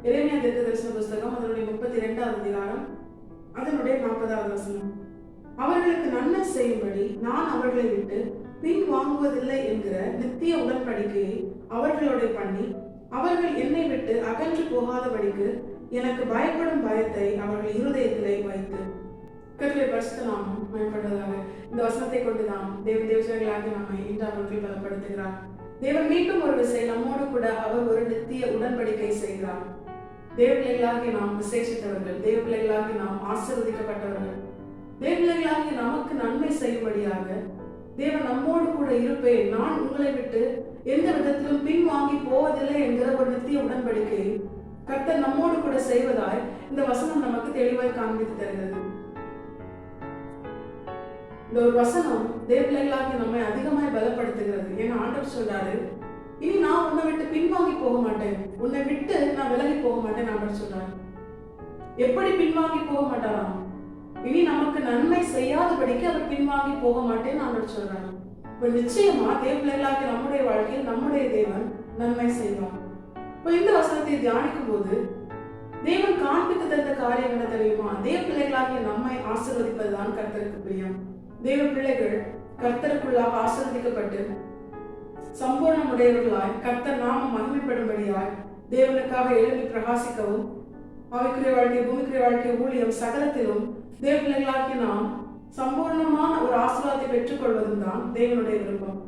எரேமியா தீர்க்கதரிசன புஸ்தகம் அதனுடைய 32வது அதிகாரம் அதனுடைய 40வது வசனம். அவர்களுக்கு நன்மை செய்யும்படி நான் அவர்களை விட்டு பின் வாங்குவதில்லை என்கிற நித்திய உடன்படிக்கையை அவர்களோட பண்ணி, அவர்கள் என்னை விட்டு அகன்று போகாதபடிக்கு எனக்கு பயப்படும் பயத்தை அவர்கள் இருதயத்திலே வைத்து. கர்த்தருடைய பரிசுத்த நாமம் மகிமைப்படுவதாக. இந்த வசனத்தை கொண்டுதான் தேவஜனங்களாகி நம்மை இன்று அவர்கள் பலப்படுத்துகிறார். தேவன் மீண்டும் ஒரு விசை நம்மோடு கூட அவர் ஒரு நித்திய உடன்படிக்கை செய்கிறார். தேவபிள்ளைகளாகி நாம் விசேஷித்தவர்கள், தேவபிள்ளைகளாகி நாம் ஆசீர்வதிக்கப்பட்டவர்கள், தேவபிள்ளைகளாகி நமக்கு நன்மை செய்யும்படியாக தேவன் நம்மோடு கூட இருப்பேன், நான் உங்களை விட்டு எந்த விதத்திலும் பின் வாங்கி போவதில்லை என்கிற ஒரு நித்திய உடன்படிக்கை கர்த்தர் நம்மோடு கூட செய்வதாய் இந்த வசனம் நமக்கு தெளிவாய் காண்பித்து தருகிறது. இந்த ஒரு வசனம் தேவபிள்ளைகளாகி நம்மை அதிகமாய் பலப்படுத்துகிறது. ஏன்னா ஆண்டவர் சொல்றாரு, இனி நான் உன்னை விட்டு பின்வாங்கி போக மாட்டேன், உன்னை விட்டு நான் விலகி போக மாட்டேன். ஆண்டவர் சொல்றாரு. எப்படி பின்வாங்கி போக மாட்டாராம்? இனி நமக்கு நன்மை செய்யாதபடிக்கு அவர் பின்வாங்கி போக மாட்டேன்னு ஆண்டவர் சொல்றாரு. இப்ப நிச்சயமா தேவபிள்ளைகளாகி நம்முடைய வாழ்க்கையில் நம்முடைய தேவன் நன்மை செய்வார். இப்ப இந்த வசனத்தை தியானிக்கும் போது தேவன் காண்பித்து தந்த காரியம் என்ன தெரியுமா? தேவபிள்ளைகளாகிய நம்மை ஆசீர்வதிப்பதுதான் கர்த்தருக்கு பிரியம். தேவ பிள்ளைகள் கர்த்தருக்குள்ளாக ஆசீர்வதிக்கப்பட்டு சம்பூர்ணமுடையவர்களாய் கர்த்தர் நாம மகிமைப்படும்படியாய் தேவனுக்காக எழுப்பி பிரகாசிக்கவும், ஆவிக்குரிய வாழ்க்கை, பூமிக்குரிய வாழ்க்கை, ஊழியம் சகலத்திலும் தேவ பிள்ளைகளாகி நாம் சம்பூர்ணமான ஒரு ஆசீர்வாதத்தை பெற்றுக் கொள்வதும் தான் தேவனுடைய விருப்பம்.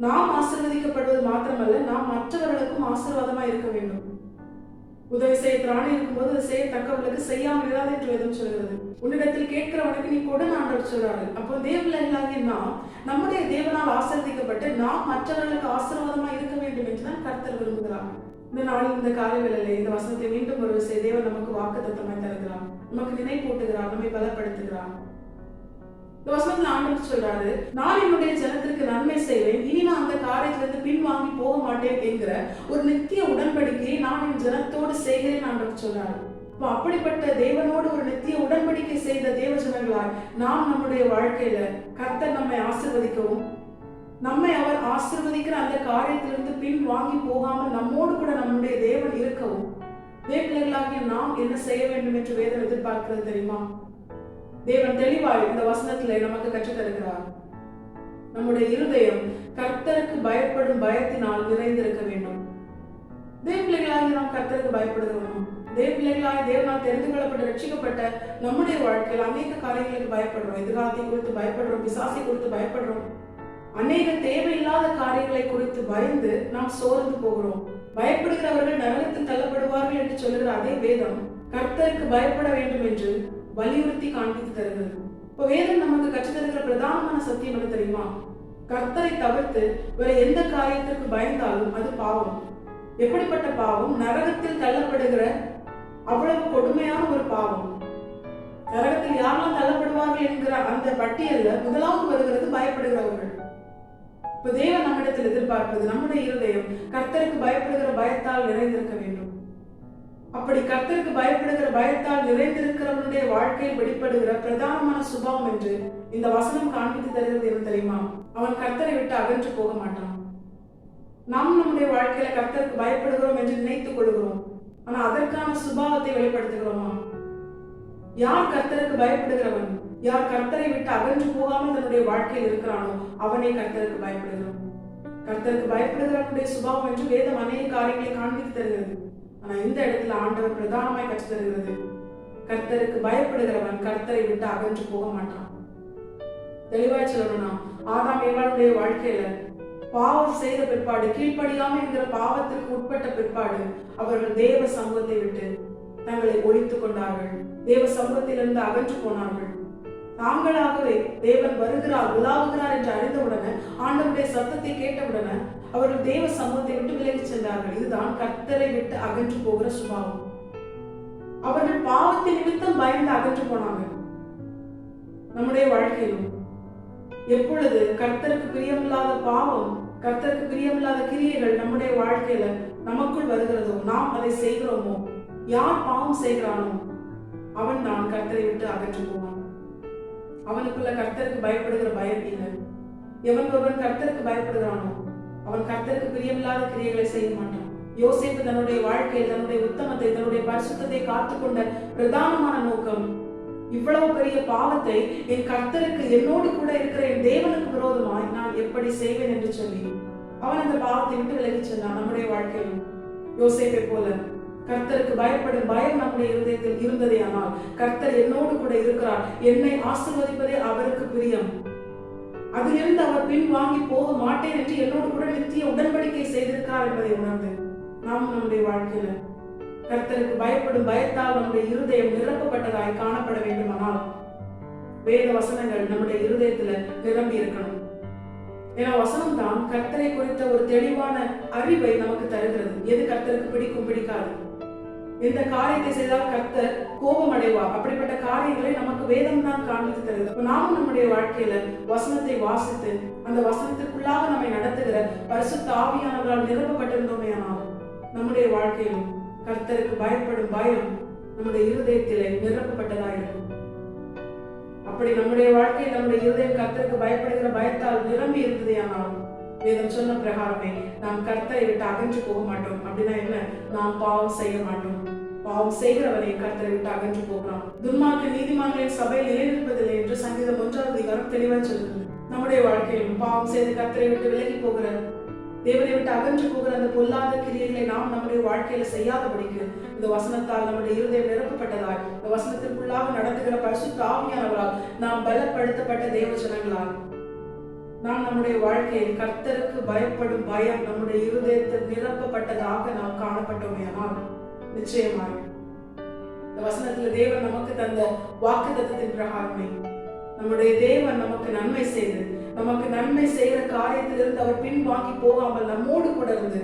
நாம் ஆசீர்வதிக்கப்படுவது மாத்திரமல்ல, நாம் மற்றவர்களுக்கும் ஆசீர்வாதமா இருக்க வேண்டும். உதவி செய்ய திராணி இருக்கும்போது அதை செய்யத்தக்கவர்களுக்கு செய்யாமல் இராது என்று வேதம் சொல்கிறது. உன்னிடத்தில் கேட்கிறவனுக்கு நீ கொடு ஆண்டவர் சொல்றாரு. அப்போ தேவபிள்ளைகளாகிய நாம் நம்முடைய தேவனால் ஆசீர்வதிக்கப்பட்டு நாம் மற்றவர்களுக்கு ஆசீர்வாதமா இருக்க வேண்டும் என்றுதான் கர்த்தர் விரும்புகிறார். இந்த நாளில் இந்த காலை வேளையிலே இந்த வசனத்தை மீண்டும் ஒரு விஷயம் தேவன் நமக்கு வாக்குத்தத்தமாய் தருகிறார், நமக்கு நினைப்பூட்டுகிறார், நம்மை பலப்படுத்துகிறார். இந்த வசனத்துல ஆண்டவர் சொல்றாரு, நான் என்னுடைய ஜனத்திற்கு நன்மை செய்வேன், இனி நான் அந்த காரியத்திலிருந்து பின்வாங்கி போக மாட்டேன் என்கிற ஒரு நித்திய உடன்படிக்கையை நான் என் ஜனத்தோடு செய்கிறேன் ஆண்டவர் சொல்றாரு. அப்படிப்பட்ட தேவனோடு ஒரு நித்திய உடன்படிக்கை செய்த தேவ ஜனங்களாய் நாம் நம்முடைய வாழ்க்கையில கர்த்தர் நம்மை ஆசீர்வதிக்கவும், நம்மை அவர் ஆசீர்வதிக்கிற அந்த காரியத்திலிருந்து பின் வாங்கி போகாமல் நம்மோடு கூட நம்முடைய தேவன் இருக்கவும் தேவபிள்ளைகளாகிய நாம் என்ன செய்ய வேண்டும் என்று வேதம் எதிர்பார்க்கிறது தெரியுமா? தேவன் தெளிவாய் இந்த வசனத்திலே நமக்கு கற்றுத் தருகிறார். நம்முடைய இருதயம் கர்த்தருக்கு பயப்படும் பயத்தினால் நிறைந்திருக்க வேண்டும். தேவபிள்ளைகளாகி நாம் கர்த்தருக்கு பயப்படுகிறோம். தேவபிள்ளைகளாகி தேவனால் தெரிந்து கொள்ளப்பட்டு ரட்சிக்கப்பட்ட நம்முடைய வாழ்க்கையில் அநேக காரியங்களுக்கு பயப்படுறோம். எதிர்காலத்தை குறித்து பயப்படுறோம், பிசாசை குறித்து பயப்படுறோம், அநேக தேவையில்லாத காரியங்களை குறித்து பயந்து நாம் சோர்ந்து போகிறோம். பயப்படுகிறவர்கள் நரகத்தில் தள்ளப்படுவார்கள் என்று சொல்லுகிற அதே வேதம் கர்த்தருக்கு பயப்பட வேண்டும் என்று வலியுறுத்தி காண்பித்து தருகிறது. இப்போ வேதம் நமக்கு கற்றுத் தருகிற பிரதானமான சத்தியம் என்ன தெரியுமா? கர்த்தரை தவிர்த்து வேற எந்த காரியத்திற்கு பயந்தாலும் அது பாவம். எப்படிப்பட்ட பாவம்? நரகத்தில் தள்ளப்படுகிற அவ்வளவு கொடுமையான ஒரு பாவம். நரகத்தில் யாரெல்லாம் தள்ளப்படுவார்கள் என்கிற அந்த பட்டியல்ல முதலாவது வருகிறது பயப்படுகிறவர்கள். இப்ப தேவன் நம்மிடத்தில் எதிர்பார்ப்பது நம்முடைய இருதயம் கர்த்தருக்கு பயப்படுகிற பயத்தால் நிறைந்திருக்க வேண்டும். அப்படி கர்த்தருக்கு பயப்படுகிற பயத்தால் நிறைந்திருக்கிறவனுடைய வாழ்க்கையில் வெளிப்படுகிற பிரதானமான சுபாவம் என்று இந்த வசனம் காண்பித்து தருகிறது என்ன தெரியுமா? அவன் கர்த்தரை விட்டு அகன்று போக மாட்டான். நாம் நம்முடைய வாழ்க்கையில கர்த்தருக்கு பயப்படுகிறோம் என்று நினைத்துக் கொள்கிறோம், ஆனா அதற்கான சுபாவத்தை வெளிப்படுத்துகிறோமா? யார் கர்த்தருக்கு பயப்படுகிறவன், யார் கர்த்தரை விட்டு அகன்று போகாமல் தன்னுடைய வாழ்க்கையில் இருக்கிறானோ அவனே கர்த்தருக்கு பயப்படுகிறான். கர்த்தருக்கு பயப்படுகிறவனுடைய சுபாவம் என்று வேதம் அநேக காரியங்களை காண்பித்து தருகிறது. ஆனா இந்த இடத்துல ஆண்டவர் பிரதானமாய் கற்றுத் தருகிறது, கர்த்தருக்கு பயப்படுகிறவன் கர்த்தரை விட்டு அகன்று போக மாட்டான். தெளிவாய் சொல்லணும்னா, ஆதாம் ஏவாளுடைய வாழ்க்கையில பாவம் செய்த பிற்பாடு, கீழ்ப்படியாம என்கிற பாவத்திற்கு உட்பட்ட பிற்பாடு அவர்கள் தேவ சமூகத்தை விட்டு தங்களை ஒழித்துக் கொண்டார்கள், தேவ சமூகத்திலிருந்து அகன்று போனார்கள். தாங்களாகவே தேவன் வருகிறார், உலாவுகிறார் என்று அறிந்தவுடனே, ஆண்டவருடைய சத்தத்தை கேட்டவுடனே அவர்கள் தேவ சமூகத்தை விட்டு விலகி சென்றார்கள். இதுதான் கர்த்தரை விட்டு அகன்று போகிற சுபாவம். அவர்கள் பாவத்தை நிமித்தம் பயந்து அகன்று போனாங்க. நம்முடைய வாழ்க்கையிலும் எப்பொழுது கர்த்தருக்கு பிரியமில்லாத பாவம், கர்த்தருக்கு பிரியமில்லாத கிரியைகள் நம்முடைய வாழ்க்கையில நமக்குள் வருகிறதோ, நாம் அதை செய்கிறோமோ, யார் பாவம் செய்கிறானோ அவன் தான் கர்த்தரை விட்டு அகன்று போவான். அவனுக்குள்ள கர்த்தருக்கு பயப்படுகிற பயம் இல்லை. எவன் ஒருவன் கர்த்தருக்கு பயப்படுகிறானோ அவன் கர்த்தருக்கு பிரியமில்லாத கிரியைகளை செய்ய மாட்டான். யோசேப்பு தன்னுடைய வாழ்க்கையில் தன்னுடைய உத்தமத்தை தன்னுடைய பரிசுத்தத்தை காத்துக்கொண்ட பிரதானமான நோக்கம், இவ்வளவு பெரிய பாவத்தை என் கர்த்தருக்கு என்னோடு கூட இருக்கிற என் தேவனுக்கு விரோதமாய் நான் எப்படி செய்வேன் என்று சொல்லி அவன் அந்த பாவத்தை விட்டு விலகி சென்றான். நம்முடைய வாழ்க்கையில் யோசேப்பை போல கர்த்தருக்கு பயப்படும் பயம் நம்முடைய இருதயத்தில் இருந்ததே. ஆனால் கர்த்தர் என்னோடு கூட இருக்கிறார், என்னை ஆசீர்வதிப்பதே அவருக்கு பிரியம், அதிலிருந்து அவர் பின் வாங்கி போக மாட்டேன் என்று என்னோடு கூட நித்திய உடன்படிக்கை செய்திருக்கிறார் என்பதை உணர்ந்து நாம் நம்முடைய வாழ்க்கையில கர்த்தருக்கு பயப்படும் பயத்தால் நம்முடைய இருதயம் நிரப்பப்பட்டதாய் காணப்பட வேண்டுமானால் வேத வசனங்கள் நம்முடைய இருதயத்துல நிரம்பி இருக்கணும். ஏன்னா வசனம் தான் கர்த்தரை குறித்த ஒரு தெளிவான அறிவை நமக்கு தருகிறது. எது கர்த்தருக்கு பிடிக்கும் பிடிக்காது, எந்த காரியத்தை செய்தால் கர்த்தர் கோபம் அடைவார், அப்படிப்பட்ட காரியங்களை நமக்கு வேதம் தான் காண்பித்து தருகிறது. நாமும் நம்முடைய வாழ்க்கையில வசனத்தை வாசித்து அந்த வசனத்திற்குள்ளாக நம்மை நடத்துகிற பரிசுத்த ஆவியானவரால் நிரப்பப்பட்டிருந்தோமே ஆனால் நம்முடைய வாழ்க்கையிலும் கர்த்தருக்கு பயப்படும் பயம் நம்முடைய இருதயத்திலே நிரப்பப்பட்டதாக இருக்கும். அப்படி நம்முடைய வாழ்க்கையில் நம்முடைய இருதயம் கர்த்தருக்கு பயப்படுகிற பயத்தால் நிரம்பி இருந்ததே ஆனால் வேதம் சொன்ன பிரகாரமே நாம் கர்த்தரை விட்டு அகன்று போக மாட்டோம். அப்படின்னா என்ன? நாம் பாவம் செய்ய மாட்டோம். பாவம் செய்கிறவனை கர்த்தரை விட்டு அகன்று போகிறான். துன்மார்க்க நீதிமான்களின் சபையில் நிலைநிற்பதில்லை என்று சங்கீதம் 1ஆம் அதிகாரம் தெளிவாக சொல்கிறது. நம்முடைய வாழ்க்கையிலும் பாவம் செய்து கர்த்தரை விட்டு விலகி போகிற, தேவனை விட்டு அகன்று போகிற அந்த பொல்லாத கிரியைகளை நாம் நம்முடைய வாழ்க்கையில செய்யாதபடிக்கு இந்த வசனத்தால் நம்முடைய இருதயம் நிரப்பப்பட்டதால், இந்த வசனத்திற்குள்ளாக நடத்துகிற பரிசுத்த ஆவியானவரால் நாம் பலப்படுத்தப்பட்ட தேவ ஜனங்களால் நாம் நம்முடைய வாழ்க்கையில் கர்த்தருக்கு பயப்படும் பயம் நம்முடைய இருதயத்தில் நிரப்பப்பட்டதாக நாம் காணப்பட்டோமே ஆனால் நிச்சயமாய் இந்த வசனத்துல தேவன் நமக்கு தந்த வாக்குத்தத்தத்தின் பிரகாரமே நம்முடைய தேவன் நமக்கு நன்மை செய்து நமக்கு நன்மை செய்கிற காரியத்திலிருந்து அவர் பின் வாங்கி போகாமல் நம்மோடு கூட இருந்து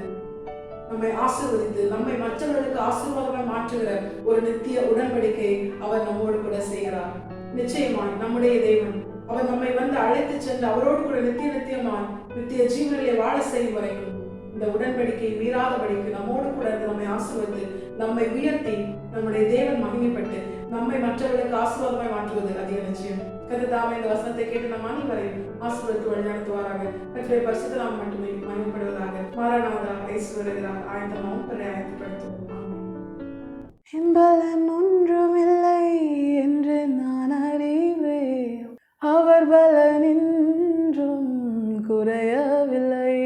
நம்மை ஆசீர்வதித்து நம்மை மற்றவர்களுக்கு ஆசீர்வாதமாய் மாற்றுகிற ஒரு நித்திய உடன்படிக்கை அவர் நம்மோடு கூட செய்கிறார். நிச்சயமாய் நம்முடைய தேவன் அவர் நம்மை வந்து அழைத்து சென்று அவரோடு கூட நித்தியமாய் நித்திய ஜீவனிலே வாழ செய்யும் வரைக்கும் இந்த உடன்படிக்கை மீறாதபடிக்கு நம்மோடு கூட இருந்து நம்மை ஆசீர்வதித்து நம்மை உயர்த்தி நம்முடைய தேவன் மகிமைப்பட்டு நம்மை மற்றவர்களுக்கு ஆசீர்வாதமாய் மாற்றுவது அதிக நிச்சயம். கர்த்தர் இந்த வசனத்தை கேட்டு நம் அனைவரையும் ஆசீர்வதித்து வழிநடத்துவாராக. கர்த்தருடைய பரிசுத்த நாமம் மட்டுமே மகிமைப்படுவதாக. மாரநாதா இயேசு வருகிறார், ஆயத்தமாகவும் ஆயத்தப்படுத்துவோம். என்பலன் ஒன்றுமில்லை என்று நான் அறிவேன், அவர் பலனின்றும் குறையவில்லை.